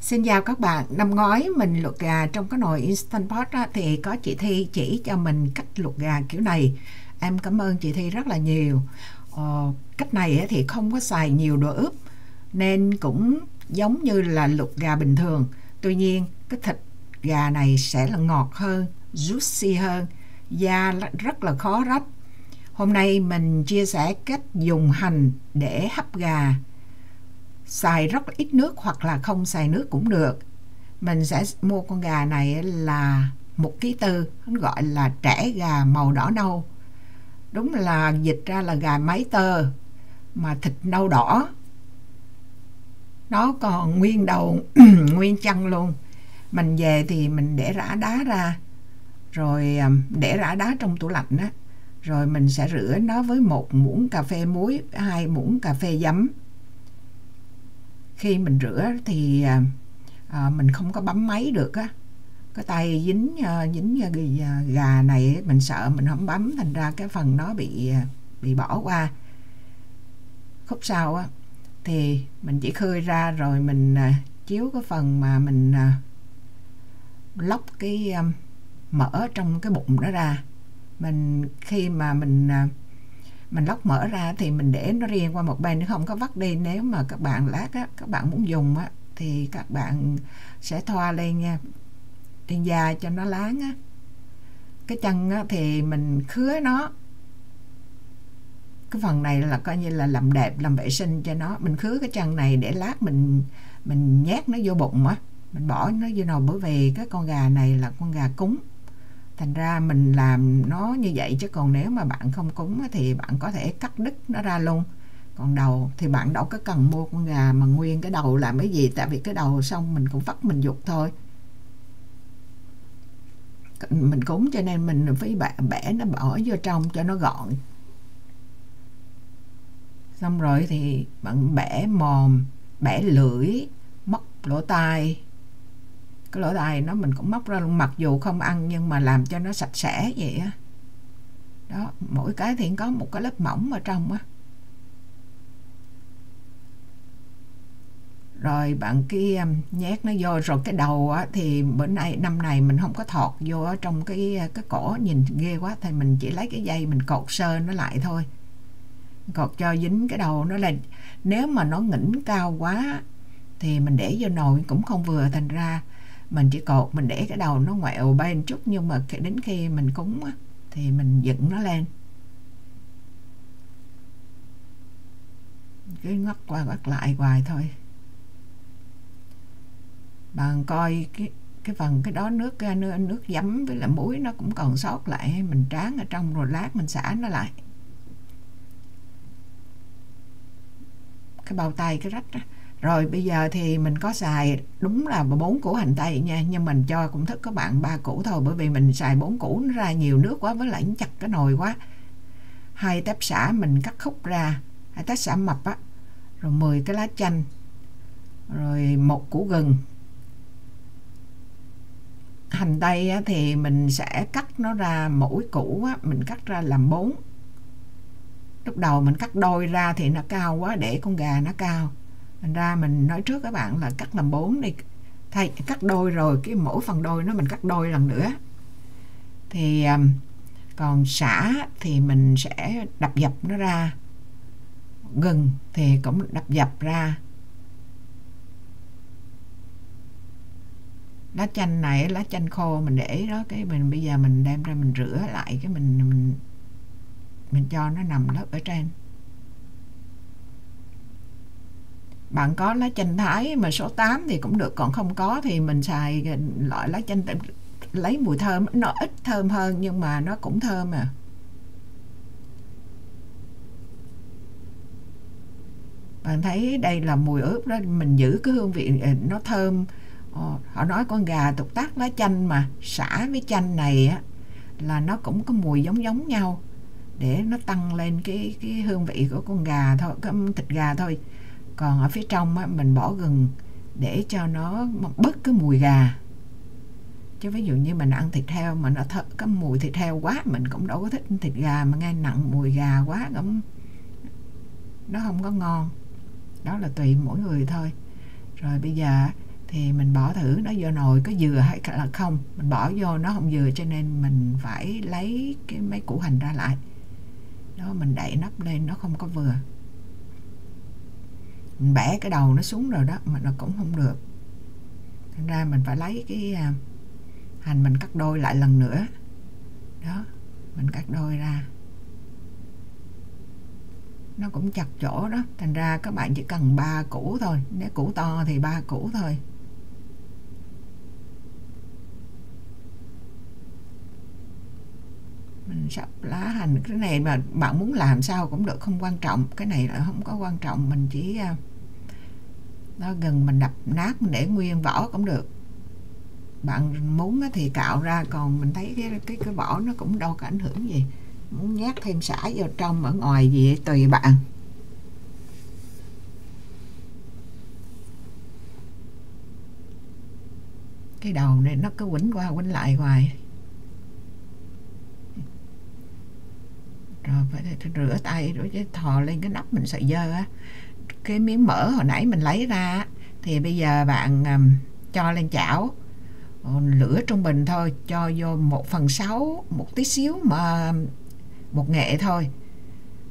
Xin chào các bạn. Năm ngoái mình luộc gà trong cái nồi Instant Pot á, thì có chị Thi chỉ cho mình cách luộc gà kiểu này. Em cảm ơn chị Thi rất là nhiều. Cách này á, thì không có xài nhiều đồ ướp nên cũng giống như là luộc gà bình thường. Tuy nhiên cái thịt gà này sẽ là ngọt hơn, juicy hơn, da rất là khó rách. Hôm nay mình chia sẻ cách dùng hành để hấp gà, xài rất là ít nước hoặc là không xài nước cũng được. Mình sẽ mua con gà này là 1,4 kg, nó gọi là trễ gà màu đỏ nâu. Đúng là dịch ra là gà mái tơ mà thịt nâu đỏ, nó còn nguyên đầu nguyên chân luôn. Mình về thì mình để rã đá ra, rồi để rã đá trong tủ lạnh á, rồi mình sẽ rửa nó với 1 muỗng cà phê muối, 2 muỗng cà phê giấm. Khi mình rửa thì mình không có bấm máy được á, cái tay dính gà này, mình sợ mình không bấm, thành ra cái phần nó bị bỏ qua. Khúc sau á thì mình chỉ khơi ra, rồi mình chiếu cái phần mà mình lóc cái mỡ trong cái bụng đó ra. Khi mà mình lóc mỡ ra thì mình để nó riêng qua một bên, nó không có vắt đi. Nếu mà các bạn lát á, các bạn muốn dùng á thì các bạn sẽ thoa lên nha, trên da cho nó láng á. Cái chân á thì mình khứa nó, cái phần này là coi như là làm đẹp, làm vệ sinh cho nó. Mình khứa cái chân này để lát mình nhét nó vô bụng á, mình bỏ nó vô nồi, bởi vì cái con gà này là con gà cúng, thành ra mình làm nó như vậy. Chứ còn nếu mà bạn không cúng thì bạn có thể cắt đứt nó ra luôn. Còn đầu thì bạn đâu có cần mua con gà mà nguyên cái đầu làm cái gì, tại vì cái đầu xong mình cũng vắt mình dục thôi. Mình cúng cho nên mình phải bẻ nó bỏ vô trong cho nó gọn. Xong rồi thì bạn bẻ mồm, bẻ lưỡi, móc lỗ tai. Cái lỗ tai nó mình cũng móc ra luôn, mặc dù không ăn nhưng mà làm cho nó sạch sẽ vậy á. Đó, mỗi cái thì có một cái lớp mỏng ở trong á. Rồi bạn kia nhét nó vô. Rồi cái đầu á thì năm này mình không có thọt vô ở trong cái cổ, nhìn ghê quá, thì mình chỉ lấy cái dây mình cột sơ nó lại thôi, cột cho dính cái đầu nó lên. Nếu mà nó ngẩng cao quá thì mình để vô nồi cũng không vừa, thành ra mình chỉ cột, mình để cái đầu nó ngoẹo bên chút, nhưng mà đến khi mình cúng á, thì mình dựng nó lên, cứ ngắt qua ngắt lại hoài thôi. Bạn coi cái phần cái đó nước giấm với lại muối nó cũng còn sót lại, mình tráng ở trong rồi lát mình xả nó lại. Cái bao tay cái rách đó. Rồi bây giờ thì mình có xài đúng là 4 củ hành tây nha, nhưng mình cho công thức các bạn 3 củ thôi, bởi vì mình xài 4 củ nó ra nhiều nước quá, với lại nó chặt cái nồi quá. 2 tép xả mình cắt khúc ra, 2 tép xả mập á, rồi 10 cái lá chanh, rồi 1 củ gừng. Hành tây á, thì mình sẽ cắt nó ra, mỗi củ á, mình cắt ra làm 4. Lúc đầu mình cắt đôi ra thì nó cao quá, để con gà nó cao, thành ra mình nói trước các bạn là cắt làm 4 đi. Thay cắt đôi rồi cái mỗi phần đôi nó mình cắt đôi lần nữa. Thì còn sả thì mình sẽ đập dập nó ra, gừng thì cũng đập dập ra. Lá chanh này, lá chanh khô mình để đó, cái mình bây giờ mình đem ra mình rửa lại, cái mình cho nó nằm lớp ở trên. Bạn có lá chanh Thái mà số 8 thì cũng được, còn không có thì mình xài loại lá chanh lấy mùi thơm, nó ít thơm hơn nhưng mà nó cũng thơm à. Bạn thấy đây là mùi ướp đó, mình giữ cái hương vị nó thơm. Họ nói con gà tục tác lá chanh, mà sả với chanh này á là nó cũng có mùi giống nhau, để nó tăng lên cái hương vị của con gà thôi, cái thịt gà thôi. Còn ở phía trong á, mình bỏ gừng để cho nó bớt cái mùi gà. Chứ ví dụ như mình ăn thịt heo mà nó có mùi thịt heo quá, mình cũng đâu có thích thịt gà mà nghe nặng mùi gà quá, cũng nó không có ngon. Đó là tùy mỗi người thôi. Rồi bây giờ thì mình bỏ thử nó vô nồi có vừa hay là không. Mình bỏ vô nó không vừa cho nên mình phải lấy cái mấy củ hành ra lại. Đó, mình đậy nắp lên nó không có vừa. Mình bẻ cái đầu nó xuống rồi đó mà nó cũng không được. Thành ra mình phải lấy cái hành mình cắt đôi lại lần nữa. Đó, mình cắt đôi ra. Nó cũng chặt chỗ đó. Thành ra các bạn chỉ cần 3 củ thôi. Nếu củ to thì 3 củ thôi. Mình sắp lá hành. Cái này mà bạn muốn làm sao cũng được, không quan trọng. Cái này là không có quan trọng. Mình chỉ nó gần mình đập nát, mình để nguyên vỏ cũng được. Bạn muốn thì cạo ra, còn mình thấy cái vỏ nó cũng đâu có ảnh hưởng gì. Muốn nhét thêm sả vào trong ở ngoài gì tùy bạn. Cái đầu này nó cứ quýnh qua quýnh lại hoài. Rồi phải rửa tay rồi chứ thò lên cái nắp mình sợ dơ á. Cái miếng mỡ hồi nãy mình lấy ra thì bây giờ bạn cho lên chảo, lửa trung bình thôi, cho vô 1/6, một tí xíu mà bột nghệ thôi.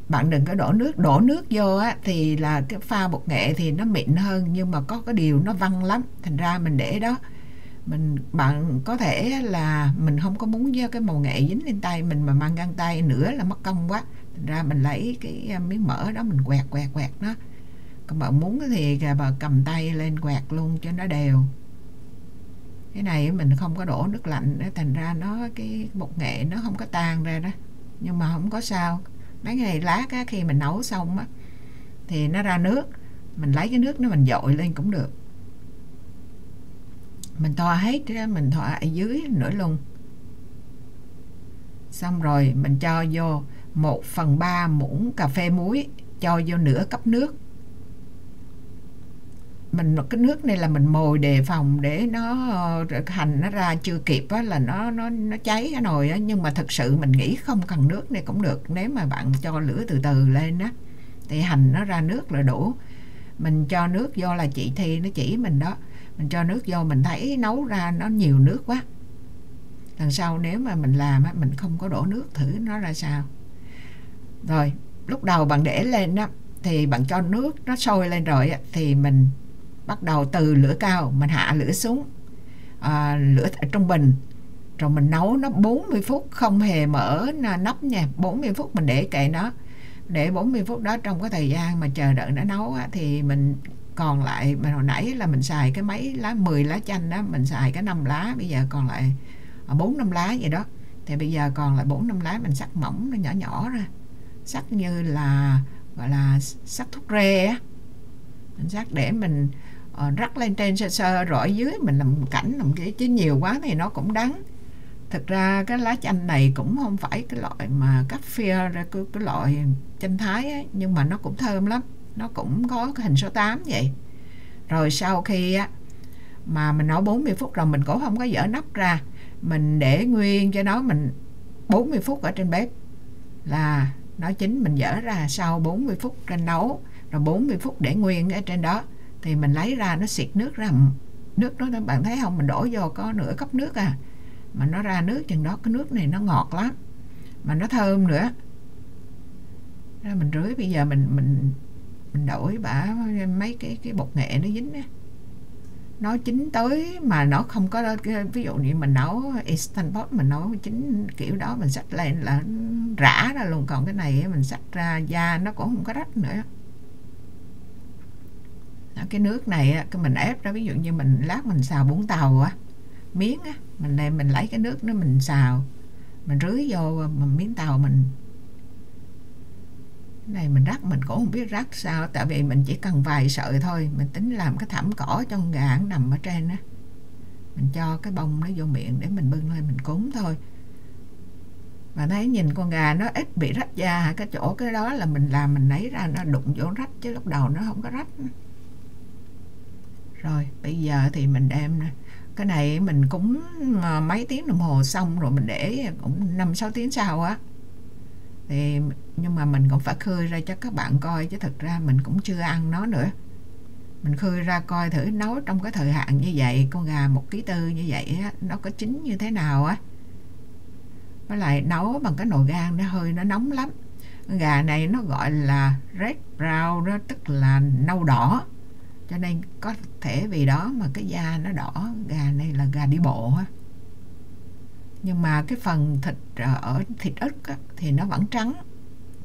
Bạn đừng có đổ nước vô á thì là cái pha bột nghệ thì nó mịn hơn, nhưng mà có cái điều nó văng lắm, thành ra mình để đó. Bạn có thể là mình không có muốn với cái màu nghệ dính lên tay mình mà mang găng tay nữa là mất công quá, thành ra mình lấy cái miếng mỡ đó mình quẹt nó. Còn bạn muốn thì bà cầm tay lên quẹt luôn cho nó đều. Cái này mình không có đổ nước lạnh đó, thành ra cái bột nghệ nó không có tan ra đó. Nhưng mà không có sao, mấy cái này lát á, khi mình nấu xong á thì nó ra nước, mình lấy cái nước nó mình dội lên cũng được. Mình thoa hết đó, mình thoa ở dưới nữa luôn. Xong rồi mình cho vô 1/3 muỗng cà phê muối, cho vô nửa cốc nước. Cái nước này là mình mồi đề phòng để nó hành nó ra chưa kịp á, là nó cháy cái nồi á. Nhưng mà thực sự mình nghĩ không cần nước này cũng được. Nếu mà bạn cho lửa từ từ lên á thì hành nó ra nước là đủ. Mình cho nước vô là chị Thi nó chỉ mình đó. Mình cho nước vô mình thấy nấu ra nó nhiều nước quá. Lần sau nếu mà mình làm á, mình không có đổ nước thử nó ra sao. Rồi lúc đầu bạn để lên đó thì bạn cho nước nó sôi lên rồi á, thì mình bắt đầu từ lửa cao mình hạ lửa xuống, lửa trung bình, rồi mình nấu nó 40 phút không hề mở nắp nha. 40 phút mình để kệ nó, để 40 phút đó. Trong cái thời gian mà chờ đợi nó nấu á, thì mình còn lại, mà hồi nãy là mình xài cái mấy lá, 10 lá chanh đó, mình xài cái 5 lá, bây giờ còn lại 4-5 lá vậy đó. Thì bây giờ còn lại 4-5 lá mình cắt mỏng, nó nhỏ nhỏ ra, cắt như là gọi là cắt thuốc rê á. Mình cắt để mình rắc lên trên sơ sơ, rồi ở dưới mình làm cảnh làm cái, chứ nhiều quá thì nó cũng đắng. Thực ra cái lá chanh này cũng không phải cái loại mà cắt phia ra cái loại chanh Thái ấy, nhưng mà nó cũng thơm lắm, nó cũng có cái hình số 8 vậy. Rồi sau khi á mà mình nấu 40 phút rồi mình cũng không có dỡ nắp ra, mình để nguyên cho nó, mình 40 phút ở trên bếp là nó chín. Mình dỡ ra sau 40 phút trên nấu, rồi 40 phút để nguyên ở trên đó, thì mình lấy ra nó xịt nước ra. Nước đó bạn thấy không, mình đổ vô có nửa cốc nước à, mà nó ra nước chừng đó. Cái nước này nó ngọt lắm mà nó thơm nữa. Rồi mình rưới, bây giờ mình đổi bả mấy cái bột nghệ nó dính á. Nó chín tới mà nó không có, ví dụ như mình nấu Instant Pot, mình nấu chín kiểu đó mình xách lên là rã ra luôn. Còn cái này mình xách ra da nó cũng không có rách nữa. Đó, cái nước này cái mình ép ra, ví dụ như mình lát mình xào bún tàu á, miếng á, mình lấy cái nước đó mình xào, mình rưới vô miếng tàu mình. Cái này mình rắc mình cũng không biết rắc sao, tại vì mình chỉ cần vài sợi thôi. Mình tính làm cái thảm cỏ cho con gà nằm ở trên á, mình cho cái bông nó vô miệng để mình bưng lên mình cúng thôi. Và thấy nhìn con gà nó ít bị rách da, cái chỗ cái đó là mình làm mình lấy ra nó đụng chỗ rách, chứ lúc đầu nó không có rách. Rồi bây giờ thì mình đem cái này mình cúng mấy tiếng đồng hồ xong rồi, mình để cũng 5-6 tiếng sau á. Thì nhưng mà mình cũng phải khơi ra cho các bạn coi, chứ thực ra mình cũng chưa ăn nó nữa. Mình khui ra coi thử nấu trong cái thời hạn như vậy, con gà 1,4 kg như vậy á, nó có chín như thế nào á. Với lại nấu bằng cái nồi gan nó nóng lắm. Gà này nó gọi là red brown đó, tức là nâu đỏ, cho nên có thể vì đó mà cái da nó đỏ. Gà này là gà đi bộ á, nhưng mà cái phần thịt ở thịt ức á, thì nó vẫn trắng,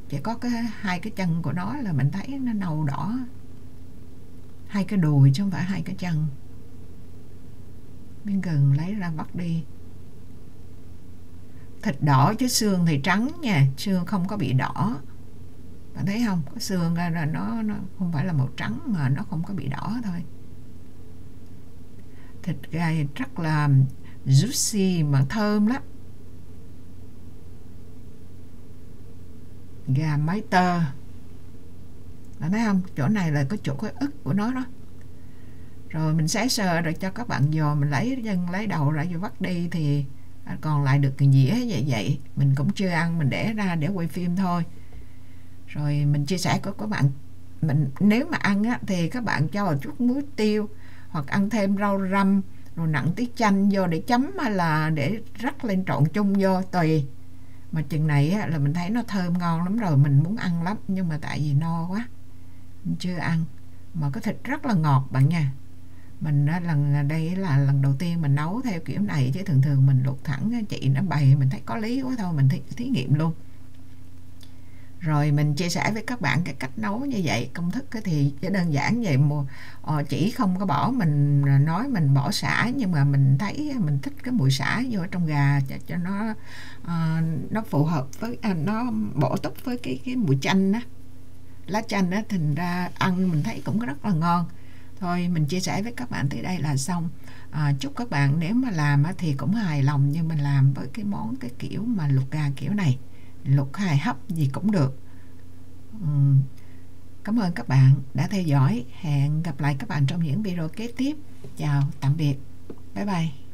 chỉ có hai cái chân của nó là mình thấy nó nâu đỏ, hai cái đùi chứ không phải hai cái chân. Miếng gừng lấy ra vắt đi. Thịt đỏ chứ xương thì trắng nha, xương không có bị đỏ. Bạn thấy không? Cái xương ra là nó không phải là màu trắng mà nó không có bị đỏ thôi. Thịt gà rất là juicy mà thơm lắm. Gà mái tơ. Bạn thấy không? Chỗ này là cái chỗ cái ức của nó đó. Rồi mình xé sơ rồi cho các bạn vô, mình lấy chân lấy đầu ra vô vắt đi, thì còn lại được cái dĩa vậy. Mình cũng chưa ăn, mình để ra để quay phim thôi. Rồi mình chia sẻ với các bạn, mình nếu mà ăn á, thì các bạn cho một chút muối tiêu hoặc ăn thêm rau răm rồi nặn tí chanh vô để chấm, hay là để rắc lên trộn chung vô tùy. Mà chừng này á, là mình thấy nó thơm ngon lắm rồi, mình muốn ăn lắm, nhưng mà tại vì no quá mình chưa ăn. Mà cái thịt rất là ngọt bạn nha. Mình đây là lần đầu tiên mình nấu theo kiểu này, chứ thường mình luộc thẳng. Chị nó bày mình thấy có lý quá thôi, mình thí nghiệm luôn. Rồi mình chia sẻ với các bạn cái cách nấu như vậy. Công thức thì chỉ đơn giản vậy, chỉ không có bỏ, mình nói mình bỏ sả, nhưng mà mình thấy mình thích cái mùi sả vô trong gà cho nó phù hợp với nó bổ túc với cái mùi chanh á, lá chanh á, thành ra ăn mình thấy cũng rất là ngon. Thôi mình chia sẻ với các bạn tới đây là xong. Chúc các bạn nếu mà làm thì cũng hài lòng như mình làm với cái kiểu mà luộc gà kiểu này, luộc hài hấp gì cũng được. Cảm ơn các bạn đã theo dõi. Hẹn gặp lại các bạn trong những video kế tiếp. Chào tạm biệt, bye bye.